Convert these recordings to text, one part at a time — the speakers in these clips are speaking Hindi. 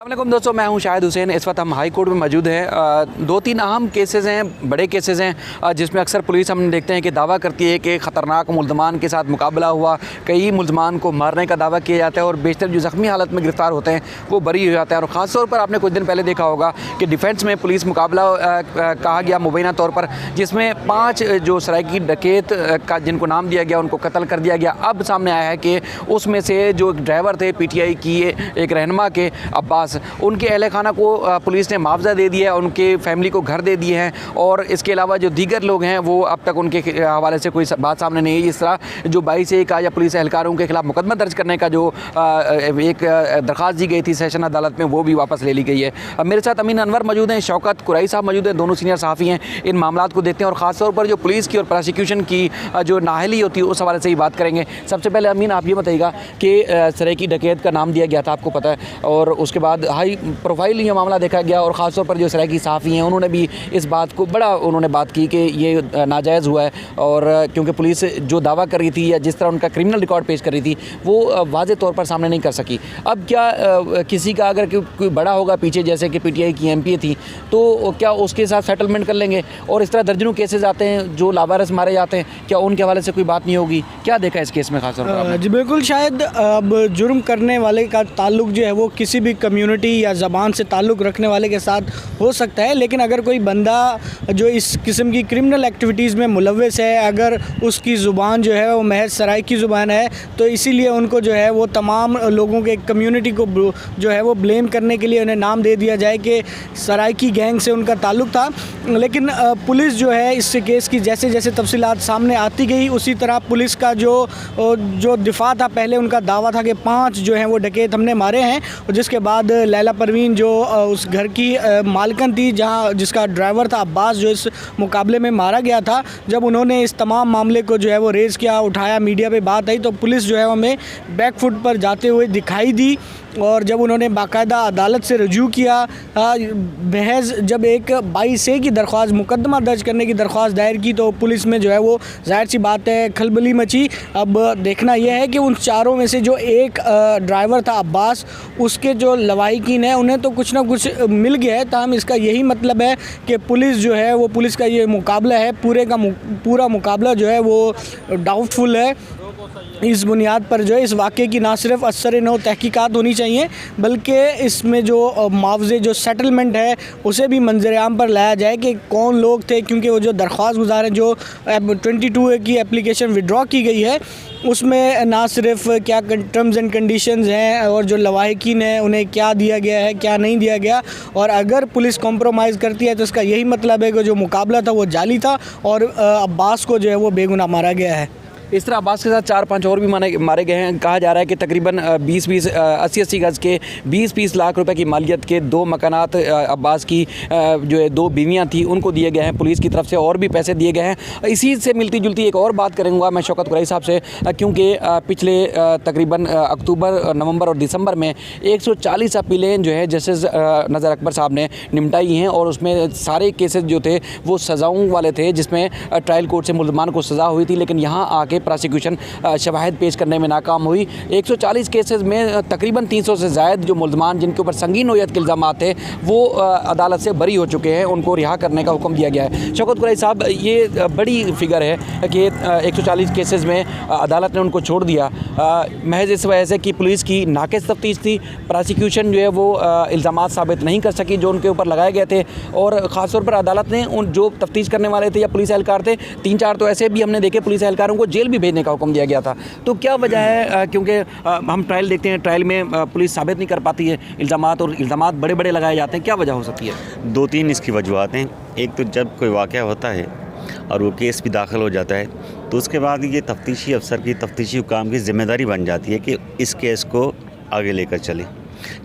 अस्सलामुअलैकुम दोस्तों, मैं हूं शाहिद हुसैन। इस वक्त हम हाई कोर्ट में मौजूद हैं। दो तीन अहम केसेस हैं, बड़े केसेस हैं, जिसमें अक्सर पुलिस हम देखते हैं कि दावा करती है कि ख़तरनाक मुल्ज़मान के साथ मुकाबला हुआ, कई मुल्ज़मान को मारने का दावा किया जाता है और बेशतर जो ज़ख्मी हालत में गिरफ़्तार होते हैं वो बरी हो जाता है। और ख़ास तौर पर आपने कुछ दिन पहले देखा होगा कि डिफेंस में पुलिस मुकाबला कहा गया मुबैना तौर पर, जिसमें 5 जो सराइकी डकैत का जिनको नाम दिया गया उनको कत्ल कर दिया गया। अब सामने आया है कि उसमें से जो ड्राइवर थे PTI की एक रहनुमा के अब्बास, उनके अहल खाना को पुलिस ने मुआवजा दे दिया है, उनके फैमिली को घर दे दिए हैं। और इसके अलावा जो दीगर लोग हैं वो अब तक उनके हवाले से कोई बात सामने नहीं है। इस तरह जो 22 या पुलिस एहलकारों के खिलाफ मुकदमा दर्ज करने का जो एक दरख्वास्त दी गई थी सेशन अदालत में, वो भी वापस ले ली गई है। अब मेरे साथ अमीन अनवर मौजूद हैं, शौकत कुरैशी साहब मौजूद हैं, दोनों सीनियर सहाफ़ी हैं। इन मामलों को देखते हैं और ख़ास तौर पर जो पुलिस की और प्रोसिक्यूशन की जो नाअहली होती है उस हवाले से ही बात करेंगे। सबसे पहले अमीन, आप ये बताइएगा कि सराइकी डकैत का नाम दिया गया था, आपको पता है, और उसके बाद हाई प्रोफाइल ये मामला देखा गया और ख़ास तौर पर जो सराइकी सहाफ़ी हैं उन्होंने भी इस बात को उन्होंने बात की कि ये नाजायज़ हुआ है। और क्योंकि पुलिस जो दावा कर रही थी या जिस तरह उनका क्रिमिनल रिकॉर्ड पेश कर रही थी वो वाज़े तौर पर सामने नहीं कर सकी। अब क्या किसी का अगर कोई बड़ा होगा पीछे, जैसे कि PTI की MP थी, तो क्या उसके साथ सेटलमेंट कर लेंगे? और इस तरह दर्जनों केसेस आते हैं जो लावारिस मारे जाते हैं, क्या उनके हवाले से कोई बात नहीं होगी? क्या देखा इस केस में खास तौर पर? जी बिल्कुल, शायद अब जुर्म करने वाले का ताल्लुक जो है वो किसी भी कम्युनिटी या ज़बान से ताल्लुक़ रखने वाले के साथ हो सकता है, लेकिन अगर कोई बंदा जो इस किस्म की क्रिमिनल एक्टिविटीज़ में मुलव्वस है, अगर उसकी ज़ुबान जो है वो महज सराय की ज़ुबान है, तो इसीलिए उनको जो है वो तमाम लोगों के कम्युनिटी को जो है वो ब्लेम करने के लिए उन्हें नाम दे दिया जाए कि सराय की गैंग से उनका ताल्लुक़ था। लेकिन पुलिस जो है इस केस की जैसे जैसे तफसीलात सामने आती गई, उसी तरह पुलिस का जो दिफा था, पहले उनका दावा था कि 5 जो हैं वो डकैत हमने मारे हैं, और जिसके बाद लैला परवीन जो उस घर की मालकन थी जिसका ड्राइवर था अब्बास, जो इस मुकाबले में मारा गया था, जब उन्होंने इस तमाम मामले को जो है वो रेज़ किया, उठाया, मीडिया पे बात आई, तो पुलिस जो है हमें बैक फुट पर जाते हुए दिखाई दी। और जब उन्होंने बाकायदा अदालत से रजू किया, महज जब एक 22A की दरख्वास्त, मुकदमा दर्ज करने की दरख्वास्त दायर की, तो पुलिस में जो है वो ज़ाहिर सी बात है खलबली मची। अब देखना यह है कि उन चारों में से जो एक ड्राइवर था अब्बास, उसके जो लवाहिकीन है उन्हें तो कुछ ना कुछ मिल गया है। ताहम इसका यही मतलब है कि पुलिस जो है वो, पुलिस का ये मुकाबला है, पूरा मुकाबला जो है वो डाउटफुल है। इस बुनियाद पर जो है इस वाक़े की ना सिर्फ असर-ए-नौ तहकीकात होनी चाहिए, बल्कि इसमें जो मुआवजे, जो सेटलमेंट है, उसे भी मंजर-ए-आम पर लाया जाए कि कौन लोग थे। क्योंकि वो जो दरख्वास्त गुज़ार हैं, जो 22A की एप्लीकेशन विड्रॉ की गई है, उसमें ना सिर्फ क्या टर्म्स एंड कंडीशंस हैं और जो लवाहिकीन हैं उन्हें क्या दिया गया है, क्या नहीं दिया गया, और अगर पुलिस कॉम्प्रोमाइज़ करती है तो इसका यही मतलब है कि जो मुकाबला था वो जाली था और अब्बास को जो है वो बेगुनाह मारा गया है। इस तरह अब्बास के साथ 4-5 और भी मारे गए हैं। कहा जा रहा है कि तकरीबन 80-80 गज़ के 20-20 लाख रुपए की मालियत के 2 मकानात अब्बास की जो है 2 बीवियाँ थी उनको दिए गए हैं पुलिस की तरफ से, और भी पैसे दिए गए हैं। इसी से मिलती जुलती एक और बात करूँगा मैं शौकत कुरैशी साहब से, क्योंकि पिछले तकरीबन अक्टूबर, नवंबर और दिसंबर में 140 अपीलें जो है जस्टिस नज़र अकबर साहब ने निपटाई हैं, और उसमें सारे केसेस जो थे वो सज़ाओं वाले थे, जिसमें ट्रायल कोर्ट से मुल्ज़मान को सज़ा हुई थी। लेकिन यहाँ आके प्रोसिक्यूशन शवाहिद पेश करने में नाकाम हुई। 140 केसेस में तकरीबन 300 से ज़ायद जो मुल्ज़मान जिनके ऊपर संगीन नोयत के इल्ज़ाम थे वो अदालत से बरी हो चुके हैं, उनको रिहा करने का हुक्म दिया गया है। शौकत कुरैशी साहब, ये बड़ी फिगर है कि 140 केसेस में अदालत ने उनको छोड़ दिया महज इस वजह से कि पुलिस की नाक़िस तफ्तीश थी। प्रोसिक्यूशन जो है वो इल्ज़ाम साबित नहीं कर सकी जो उनके ऊपर लगाए गए थे, और ख़ास तौर पर अदालत ने उन जो तफ्तीश करने वाले थे या पुलिस एहलकार थे, 3-4 तो ऐसे भी हमने देखे पुलिस एहलकारों को जेल भी भेजने का हुक्म दिया गया था। तो क्या वजह है? क्योंकि हम ट्रायल देखते हैं, ट्रायल में पुलिस साबित नहीं कर पाती है इल्ज़ामात, और इल्ज़ामात बड़े-बड़े लगाए जाते हैं। क्या वजह हो सकती है? 2-3 इसकी वजूहत हैं। एक तो जब कोई वाक़या होता है और वो केस भी दाखिल हो जाता है, तो उसके बाद ये तफ्तीशी अफसर की, तफ्तीशी हुकाम की ज़िम्मेदारी बन जाती है कि इस केस को आगे लेकर चलें।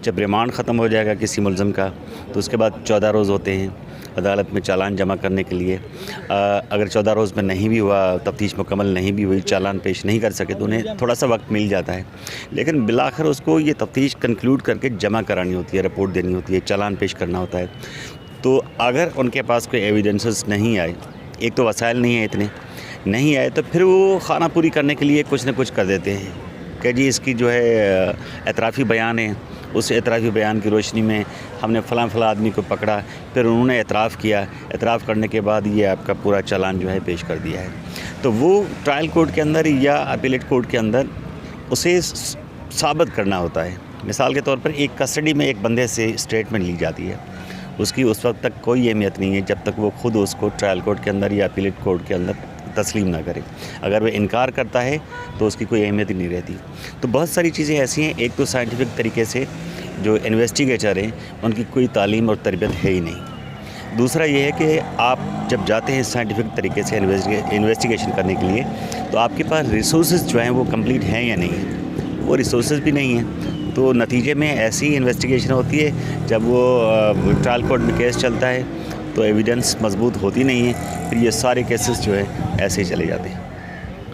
जब रिमांड ख़त्म हो जाएगा किसी मुल्ज़म का, तो उसके बाद 14 रोज़ होते हैं अदालत में चालान जमा करने के लिए। अगर 14 रोज़ में नहीं भी हुआ, तफ्तीश मुकम्मल नहीं भी हुई, चालान पेश नहीं कर सके, तो उन्हें थोड़ा सा वक्त मिल जाता है। लेकिन बिलाखिर उसको ये तफ्तीश कंक्लूड करके जमा करानी होती है, रिपोर्ट देनी होती है, चालान पेश करना होता है। तो अगर उनके पास कोई एविडेंसेस नहीं आए, एक तो वसाइल नहीं है, इतने नहीं आए, तो फिर वो खाना पूरी करने के लिए कुछ न कुछ कर देते हैं कि जी इसकी जो है एतराफ़ी बयान है उस एतराफ़ी बयान की रोशनी में हमने फ़लाँ आदमी को पकड़ा, फिर उन्होंने एतराफ़ किया, एतराफ़ करने के बाद ये आपका पूरा चालान जो है पेश कर दिया है। तो वो ट्रायल कोर्ट के अंदर या अपीलेट कोर्ट के अंदर उसे साबित करना होता है। मिसाल के तौर पर एक कस्टडी में एक बंदे से स्टेटमेंट ली जाती है, उसकी उस वक्त तक कोई अहमियत नहीं है जब तक वो खुद उसको ट्रायल कोर्ट के अंदर या अपीलेट कोर्ट के अंदर तस्लीम ना करे। अगर वह इनकार करता है तो उसकी कोई अहमियत ही नहीं रहती। तो बहुत सारी चीज़ें ऐसी हैं, एक तो साइंटिफिक तरीके से जो इन्वेस्टिगेटर हैं उनकी कोई तालीम और तरबियत है ही नहीं। दूसरा ये है कि आप जब जाते हैं साइंटिफिक तरीके से इन्वेस्टिगेशन करने के लिए तो आपके पास रिसोर्सेज जो हैं वो कंप्लीट हैं या नहीं है, वो रिसोर्सेज भी नहीं हैं। तो नतीजे में ऐसी इन्वेस्टिगेशन होती है जब वो ट्रायल कोर्ट में केस चलता है तो एविडेंस मजबूत होती नहीं है, फिर ये सारे केसेस जो है ऐसे ही चले जाते हैं।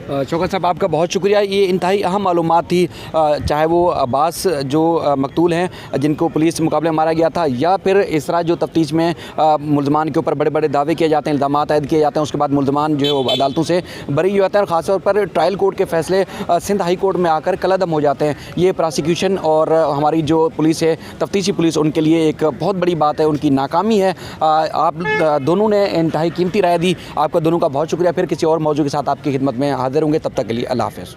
शौकत साहब आपका बहुत शुक्रिया। ये इंतहाई अहम मालूमात थी, चाहे वो अब्बास जो मकतूल हैं जिनको पुलिस के मुकाबले मारा गया था, या फिर इस तरह जो तफ्तीश में मुल्ज़मान के ऊपर बड़े बड़े दावे किए जाते हैं, इल्ज़ामात आयद किए जाते हैं, उसके बाद मुल्ज़मान जो है वो अदालतों से बरी हो जाते हैं और ख़ासतौर पर ट्रायल कोर्ट के फ़ैसले सिंध हाई कोर्ट में आकर कलअदम हो जाते हैं। ये प्रोसिक्यूशन और हमारी जो पुलिस है, तफ्तीशी पुलिस, उनके लिए एक बहुत बड़ी बात है, उनकी नाकामी है। आप दोनों ने इंतहाई कीमती राय दी, आपका दोनों का बहुत शुक्रिया। फिर किसी और मौजू के साथ आपकी खिदमत में हाजिर होंगे, तब तक के लिए अल्लाह हाफ़िज़।